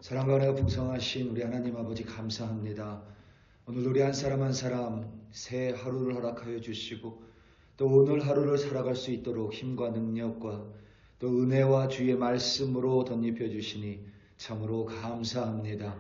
사랑과 은혜가 풍성하신 우리 하나님 아버지 감사합니다. 오늘 우리 한 사람 한 사람 새 하루를 허락하여 주시고 또 오늘 하루를 살아갈 수 있도록 힘과 능력과 또 은혜와 주의 말씀으로 덧입혀 주시니 참으로 감사합니다.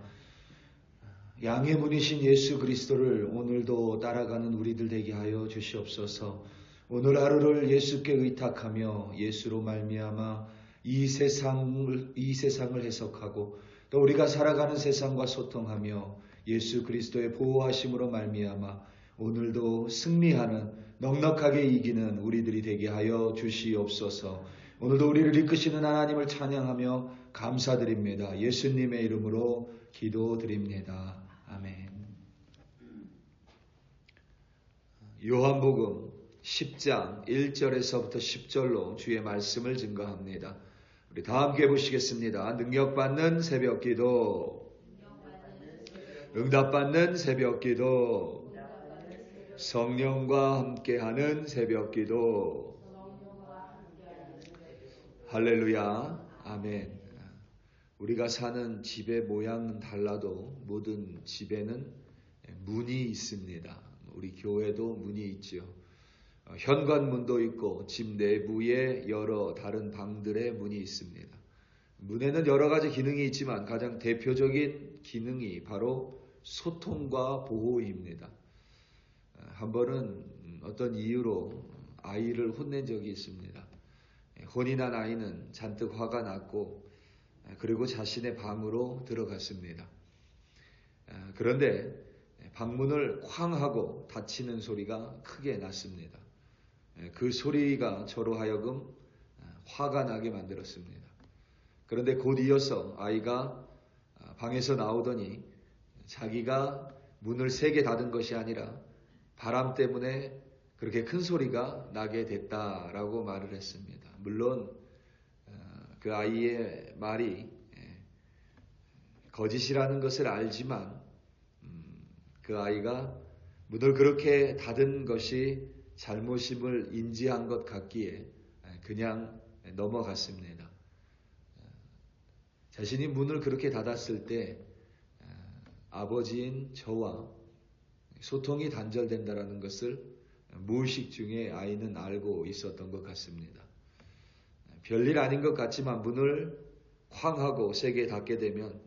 양의 문이신 예수 그리스도를 오늘도 따라가는 우리들 되게 하여 주시옵소서. 오늘 하루를 예수께 의탁하며 예수로 말미암아 이 세상을 해석하고 또 우리가 살아가는 세상과 소통하며 예수 그리스도의 보호하심으로 말미암아 오늘도 승리하는 넉넉하게 이기는 우리들이 되게 하여 주시옵소서. 오늘도 우리를 이끄시는 하나님을 찬양하며 감사드립니다. 예수님의 이름으로 기도드립니다. 아멘. 요한복음 10장 1절에서부터 10절로 주의 말씀을 증거합니다. 우리 다 함께 보시겠습니다. 능력받는 새벽기도, 응답받는 새벽기도, 성령과 함께하는 새벽기도. 할렐루야. 아멘. 우리가 사는 집의 모양은 달라도 모든 집에는 문이 있습니다. 우리 교회도 문이 있죠. 현관문도 있고 집 내부에 여러 다른 방들의 문이 있습니다. 문에는 여러 가지 기능이 있지만 가장 대표적인 기능이 바로 소통과 보호입니다. 한 번은 어떤 이유로 아이를 혼낸 적이 있습니다. 혼이 난 아이는 잔뜩 화가 났고 그리고 자신의 방으로 들어갔습니다. 그런데 방문을 쾅 하고 닫히는 소리가 크게 났습니다. 그 소리가 저로 하여금 화가 나게 만들었습니다. 그런데 곧 이어서 아이가 방에서 나오더니 자기가 문을 세게 닫은 것이 아니라 바람 때문에 그렇게 큰 소리가 나게 됐다라고 말을 했습니다. 물론 그 아이의 말이 거짓이라는 것을 알지만 그 아이가 문을 그렇게 닫은 것이 잘못임을 인지한 것 같기에 그냥 넘어갔습니다. 자신이 문을 그렇게 닫았을 때 아버지인 저와 소통이 단절된다는 것을 무의식 중에 아이는 알고 있었던 것 같습니다. 별일 아닌 것 같지만 문을 쾅 하고 세게 닫게 되면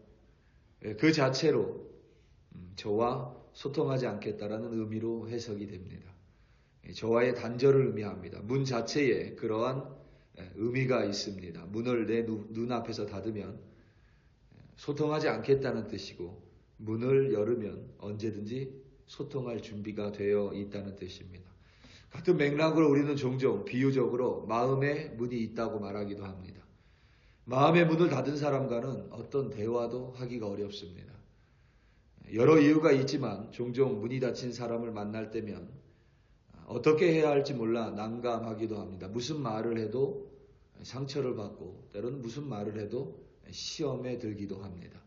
그 자체로 저와 소통하지 않겠다라는 의미로 해석이 됩니다. 저와의 단절을 의미합니다. 문 자체에 그러한 의미가 있습니다. 문을 내 눈앞에서 닫으면 소통하지 않겠다는 뜻이고 문을 열으면 언제든지 소통할 준비가 되어 있다는 뜻입니다. 같은 맥락으로 우리는 종종 비유적으로 마음의 문이 있다고 말하기도 합니다. 마음의 문을 닫은 사람과는 어떤 대화도 하기가 어렵습니다. 여러 이유가 있지만 종종 문이 닫힌 사람을 만날 때면 어떻게 해야 할지 몰라 난감하기도 합니다. 무슨 말을 해도 상처를 받고 때로는 무슨 말을 해도 시험에 들기도 합니다.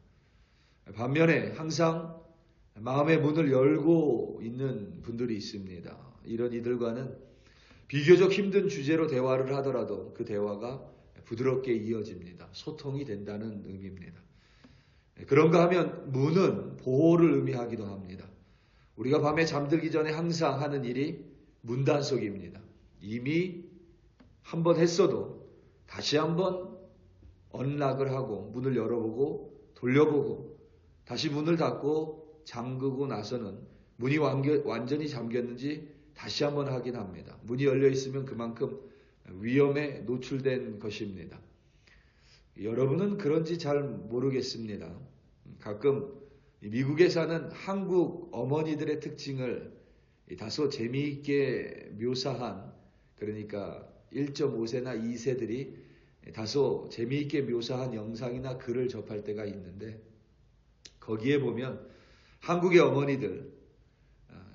반면에 항상 마음의 문을 열고 있는 분들이 있습니다. 이런 이들과는 비교적 힘든 주제로 대화를 하더라도 그 대화가 부드럽게 이어집니다. 소통이 된다는 의미입니다. 그런가 하면 문은 보호를 의미하기도 합니다. 우리가 밤에 잠들기 전에 항상 하는 일이 문단속입니다. 이미 한번 했어도 다시 한번 언락을 하고 문을 열어보고 돌려보고 다시 문을 닫고 잠그고 나서는 문이 완전히 잠겼는지 다시 한번 확인합니다. 문이 열려 있으면 그만큼 위험에 노출된 것입니다. 여러분은 그런지 잘 모르겠습니다. 가끔 미국에 사는 한국 어머니들의 특징을 다소 재미있게 묘사한, 그러니까 1.5세나 2세들이 다소 재미있게 묘사한 영상이나 글을 접할 때가 있는데 거기에 보면 한국의 어머니들,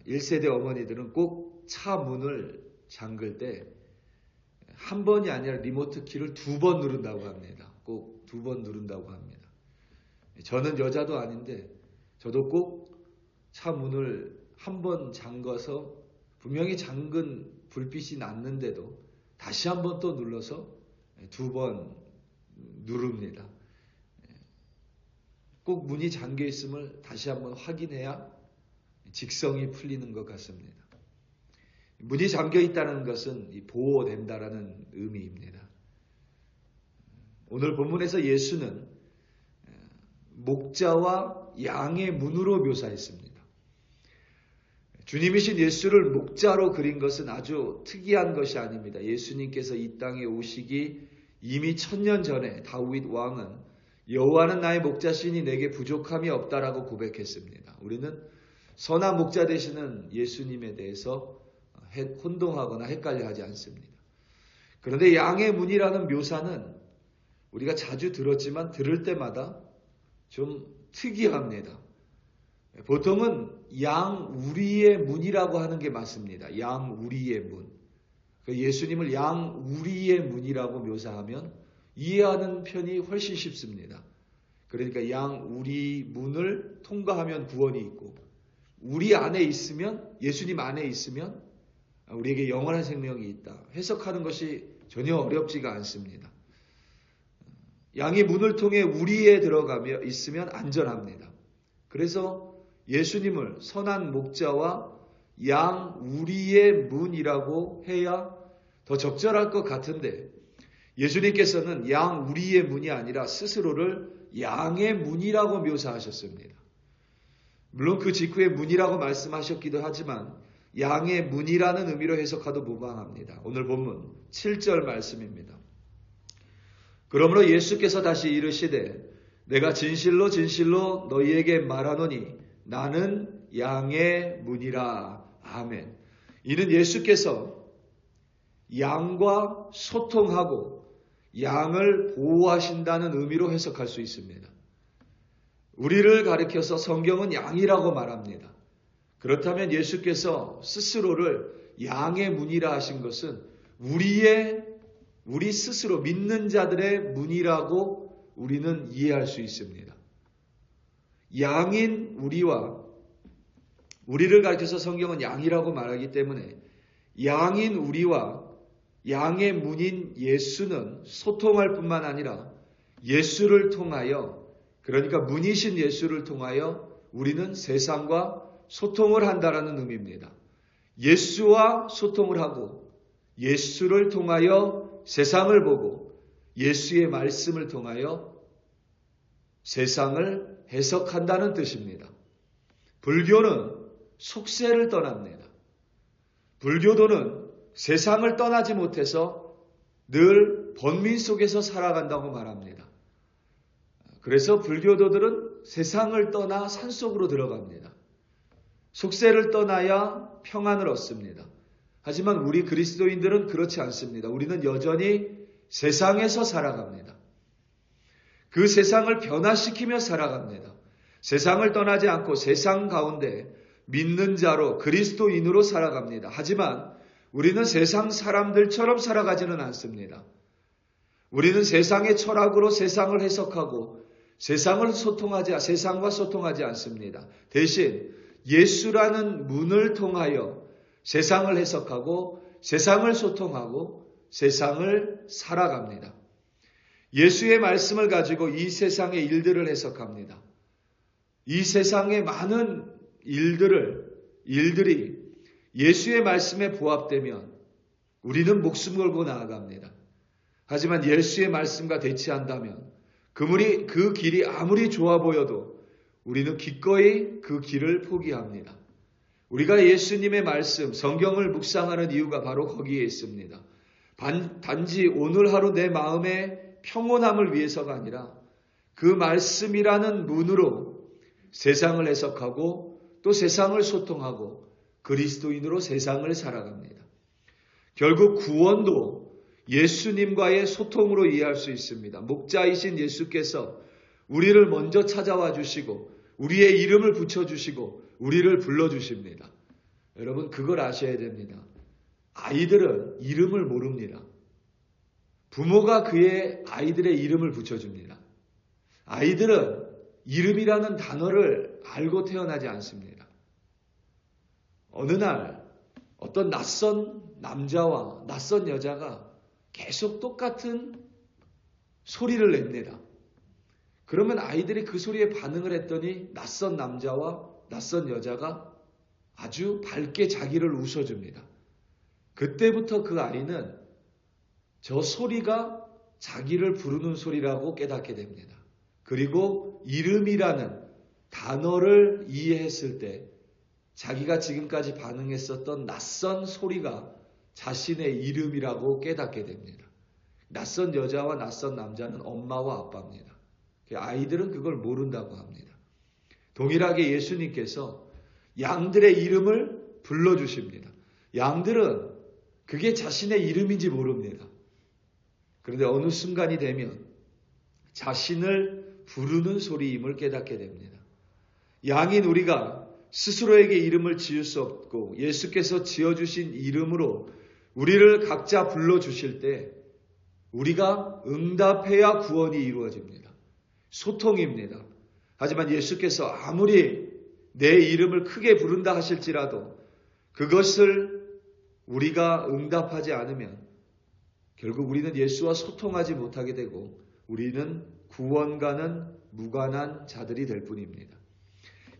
1세대 어머니들은 꼭 차 문을 잠글 때 한 번이 아니라 리모트 키를 2번 누른다고 합니다. 꼭 2번 누른다고 합니다. 저는 여자도 아닌데 저도 꼭 차 문을 한 번 잠가서 분명히 잠근 불빛이 났는데도 다시 한 번 또 눌러서 2번 누릅니다. 꼭 문이 잠겨 있음을 다시 한번 확인해야 직성이 풀리는 것 같습니다. 문이 잠겨 있다는 것은 보호된다라는 의미입니다. 오늘 본문에서 예수는 목자와 양의 문으로 묘사했습니다. 주님이신 예수를 목자로 그린 것은 아주 특이한 것이 아닙니다. 예수님께서 이 땅에 오시기 이미 1000년 전에 다윗 왕은 여호와는 나의 목자시니 내게 부족함이 없다라고 고백했습니다. 우리는 선한 목자 되시는 예수님에 대해서 혼동하거나 헷갈려 하지 않습니다. 그런데 양의 문이라는 묘사는 우리가 자주 들었지만 들을 때마다 좀 특이합니다. 보통은 양 우리의 문이라고 하는 게 맞습니다. 양 우리의 문. 예수님을 양 우리의 문이라고 묘사하면 이해하는 편이 훨씬 쉽습니다. 그러니까 양 우리 문을 통과하면 구원이 있고 우리 안에 있으면 예수님 안에 있으면 우리에게 영원한 생명이 있다. 해석하는 것이 전혀 어렵지가 않습니다. 양의 문을 통해 우리에 들어가며 있으면 안전합니다. 그래서 예수님을 선한 목자와 양 우리의 문이라고 해야 더 적절할 것 같은데 예수님께서는 양 우리의 문이 아니라 스스로를 양의 문이라고 묘사하셨습니다. 물론 그 직후에 문이라고 말씀하셨기도 하지만 양의 문이라는 의미로 해석하도 무방합니다. 오늘 본문 7절 말씀입니다. 그러므로 예수께서 다시 이르시되 내가 진실로 진실로 너희에게 말하노니 나는 양의 문이라. 아멘. 이는 예수께서 양과 소통하고 양을 보호하신다는 의미로 해석할 수 있습니다. 우리를 가리켜서 성경은 양이라고 말합니다. 그렇다면 예수께서 스스로를 양의 문이라 하신 것은 우리 스스로 믿는 자들의 문이라고 우리는 이해할 수 있습니다. 양인 우리를 가리켜서 성경은 양이라고 말하기 때문에 양인 우리와 양의 문인 예수는 소통할 뿐만 아니라 예수를 통하여, 그러니까 문이신 예수를 통하여 우리는 세상과 소통을 한다라는 의미입니다. 예수와 소통을 하고 예수를 통하여 세상을 보고 예수의 말씀을 통하여 세상을 해석한다는 뜻입니다. 불교는 속세를 떠납니다. 불교도는 세상을 떠나지 못해서 늘 번민 속에서 살아간다고 말합니다. 그래서 불교도들은 세상을 떠나 산속으로 들어갑니다. 속세를 떠나야 평안을 얻습니다. 하지만 우리 그리스도인들은 그렇지 않습니다. 우리는 여전히 세상에서 살아갑니다. 그 세상을 변화시키며 살아갑니다. 세상을 떠나지 않고 세상 가운데 믿는 자로 그리스도인으로 살아갑니다. 하지만 우리는 세상 사람들처럼 살아가지는 않습니다. 우리는 세상의 철학으로 세상을 해석하고 세상과 소통하지 않습니다. 대신 예수라는 문을 통하여 세상을 해석하고 세상을 소통하고 세상을 살아갑니다. 예수의 말씀을 가지고 이 세상의 일들을 해석합니다. 이 세상의 많은 일들이 예수의 말씀에 부합되면 우리는 목숨 걸고 나아갑니다. 하지만 예수의 말씀과 대치한다면 그 길이 아무리 좋아 보여도 우리는 기꺼이 그 길을 포기합니다. 우리가 예수님의 말씀, 성경을 묵상하는 이유가 바로 거기에 있습니다. 단지 오늘 하루 내 마음의 평온함을 위해서가 아니라 그 말씀이라는 문으로 세상을 해석하고 또 세상을 소통하고 그리스도인으로 세상을 살아갑니다. 결국 구원도 예수님과의 소통으로 이해할 수 있습니다. 목자이신 예수께서 우리를 먼저 찾아와 주시고 우리의 이름을 붙여주시고 우리를 불러주십니다. 여러분 그걸 아셔야 됩니다. 아이들은 이름을 모릅니다. 부모가 그의 아이들의 이름을 붙여줍니다. 아이들은 이름이라는 단어를 알고 태어나지 않습니다. 어느 날 어떤 낯선 남자와 낯선 여자가 계속 똑같은 소리를 냅니다. 그러면 아이들이 그 소리에 반응을 했더니 낯선 남자와 낯선 여자가 아주 밝게 자기를 웃어줍니다. 그때부터 그 아이는 저 소리가 자기를 부르는 소리라고 깨닫게 됩니다. 그리고 이름이라는 단어를 이해했을 때 자기가 지금까지 반응했었던 낯선 소리가 자신의 이름이라고 깨닫게 됩니다. 낯선 여자와 낯선 남자는 엄마와 아빠입니다. 아이들은 그걸 모른다고 합니다. 동일하게 예수님께서 양들의 이름을 불러주십니다. 양들은 그게 자신의 이름인지 모릅니다. 그런데 어느 순간이 되면 자신을 부르는 소리임을 깨닫게 됩니다. 양인 우리가 스스로에게 이름을 지을 수 없고 예수께서 지어주신 이름으로 우리를 각자 불러주실 때 우리가 응답해야 구원이 이루어집니다. 소통입니다. 하지만 예수께서 아무리 내 이름을 크게 부른다 하실지라도 그것을 우리가 응답하지 않으면 결국 우리는 예수와 소통하지 못하게 되고 우리는 구원과는 무관한 자들이 될 뿐입니다.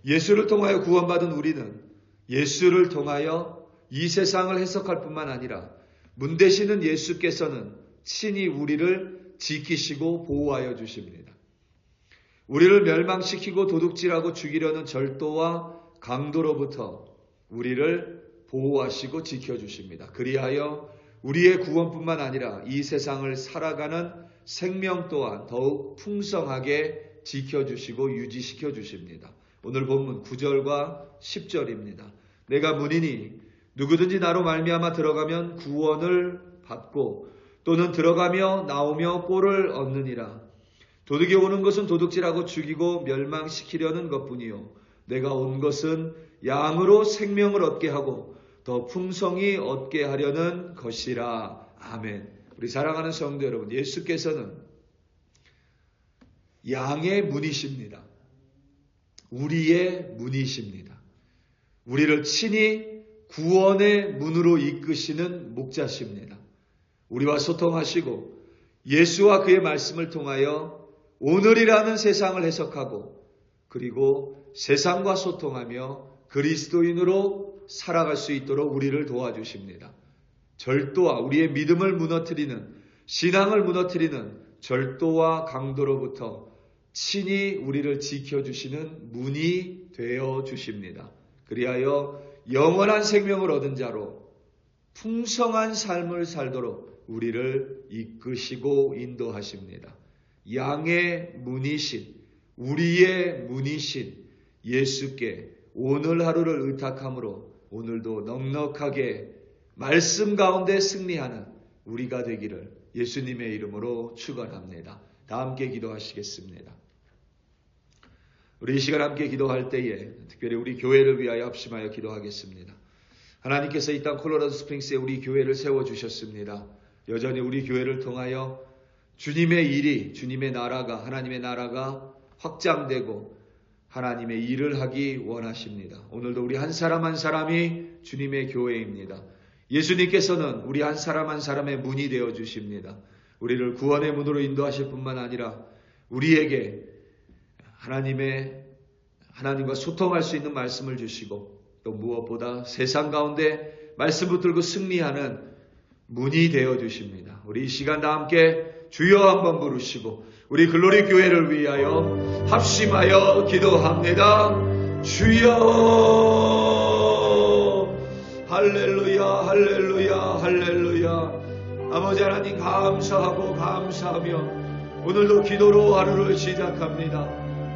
예수를 통하여 구원받은 우리는 예수를 통하여 이 세상을 해석할 뿐만 아니라 문 되시는 예수께서는 친히 우리를 지키시고 보호하여 주십니다. 우리를 멸망시키고 도둑질하고 죽이려는 절도와 강도로부터 우리를 보호하시고 지켜주십니다. 그리하여 우리의 구원뿐만 아니라 이 세상을 살아가는 생명 또한 더욱 풍성하게 지켜주시고 유지시켜 주십니다. 오늘 본문 9절과 10절입니다. 내가 문이니 누구든지 나로 말미암아 들어가면 구원을 받고 또는 들어가며 나오며 꼴을 얻느니라. 도둑이 오는 것은 도둑질하고 죽이고 멸망시키려는 것뿐이요 내가 온 것은 양으로 생명을 얻게 하고 더 풍성히 얻게 하려는 것이라. 아멘. 우리 사랑하는 성도 여러분, 예수께서는 양의 문이십니다. 우리의 문이십니다. 우리를 친히 구원의 문으로 이끄시는 목자십니다. 우리와 소통하시고 예수와 그의 말씀을 통하여 오늘이라는 세상을 해석하고 그리고 세상과 소통하며 그리스도인으로 살아갈 수 있도록 우리를 도와주십니다. 절도와 우리의 믿음을 무너뜨리는 신앙을 무너뜨리는 절도와 강도로부터 친히 우리를 지켜주시는 문이 되어 주십니다. 그리하여 영원한 생명을 얻은 자로 풍성한 삶을 살도록 우리를 이끄시고 인도하십니다. 양의 문이신 우리의 문이신 예수께 오늘 하루를 의탁함으로 오늘도 넉넉하게 말씀 가운데 승리하는 우리가 되기를 예수님의 이름으로 축원합니다. 다 함께 기도하시겠습니다. 우리 이 시간 함께 기도할 때에 특별히 우리 교회를 위하여 합심하여 기도하겠습니다. 하나님께서 이 땅 콜로라도 스프링스에 우리 교회를 세워주셨습니다. 여전히 우리 교회를 통하여 주님의 일이, 주님의 나라가, 하나님의 나라가 확장되고 하나님의 일을 하기 원하십니다. 오늘도 우리 한 사람 한 사람이 주님의 교회입니다. 예수님께서는 우리 한 사람 한 사람의 문이 되어 주십니다. 우리를 구원의 문으로 인도하실 뿐만 아니라 우리에게 하나님과 소통할 수 있는 말씀을 주시고 또 무엇보다 세상 가운데 말씀 붙들고 승리하는 문이 되어 주십니다. 우리 이 시간 다 함께 주여 한번 부르시고 우리 글로리 교회를 위하여 합심하여 기도합니다. 주여 할렐루야 할렐루야 할렐루야. 아버지 하나님 감사하며 오늘도 기도로 하루를 시작합니다.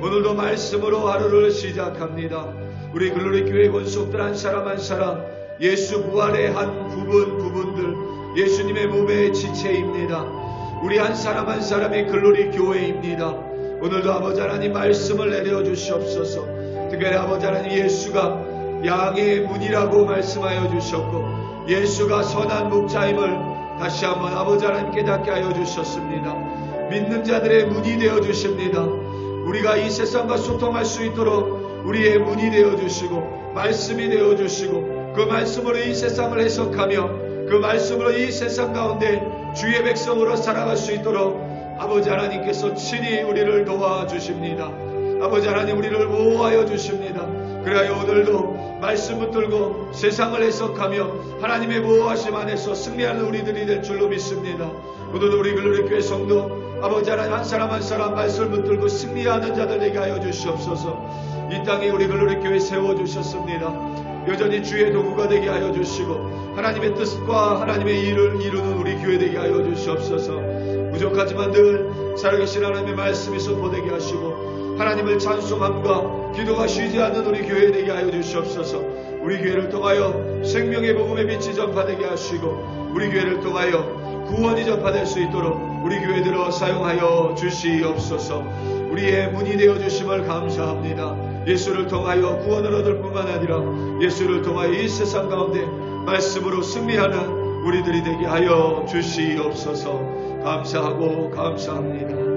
오늘도 말씀으로 하루를 시작합니다. 우리 글로리 교회 권속들 한 사람 한 사람 예수 부활의 한 부분들 예수님의 몸의 지체입니다. 우리 한 사람 한 사람이 글로리 교회입니다. 오늘도 아버지 하나님 말씀을 내려 주시옵소서. 특별히 아버지 하나님 예수가 양의 문이라고 말씀하여 주셨고 예수가 선한 목자임을 다시 한번 아버지 하나님 깨닫게 하여 주셨습니다. 믿는 자들의 문이 되어 주십니다. 우리가 이 세상과 소통할 수 있도록 우리의 문이 되어 주시고 말씀이 되어 주시고 그 말씀으로 이 세상을 해석하며 그 말씀으로 이 세상 가운데 주의 백성으로 살아갈 수 있도록 아버지 하나님께서 친히 우리를 도와주십니다. 아버지 하나님 우리를 보호하여 주십니다. 그래야 오늘도 말씀 붙들고 세상을 해석하며 하나님의 보호하심 안에서 승리하는 우리들이 될 줄로 믿습니다. 오늘도 우리 글로리 교회 성도 아버지 하나님 한 사람 한 사람 말씀 붙들고 승리하는 자들 되게 하여 주시옵소서. 이 땅에 우리 글로리 교회 세워주셨습니다. 여전히 주의 도구가 되게 하여 주시고 하나님의 뜻과 하나님의 일을 이루는 우리 교회 되게 하여 주시옵소서. 부족하지만 늘 살아계신 하나님의 말씀이 선포되게 하시고 하나님을 찬송함과 기도가 쉬지 않는 우리 교회 되게 하여 주시옵소서. 우리 교회를 통하여 생명의 복음의 빛이 전파되게 하시고 우리 교회를 통하여 구원이 전파될 수 있도록 우리 교회 들어 사용하여 주시옵소서. 우리의 문이 되어 주심을 감사합니다. 예수를 통하여 구원을 얻을 뿐만 아니라 예수를 통하여 이 세상 가운데 말씀으로 승리하는 우리들이 되게 하여 주시옵소서. 감사하고 감사합니다.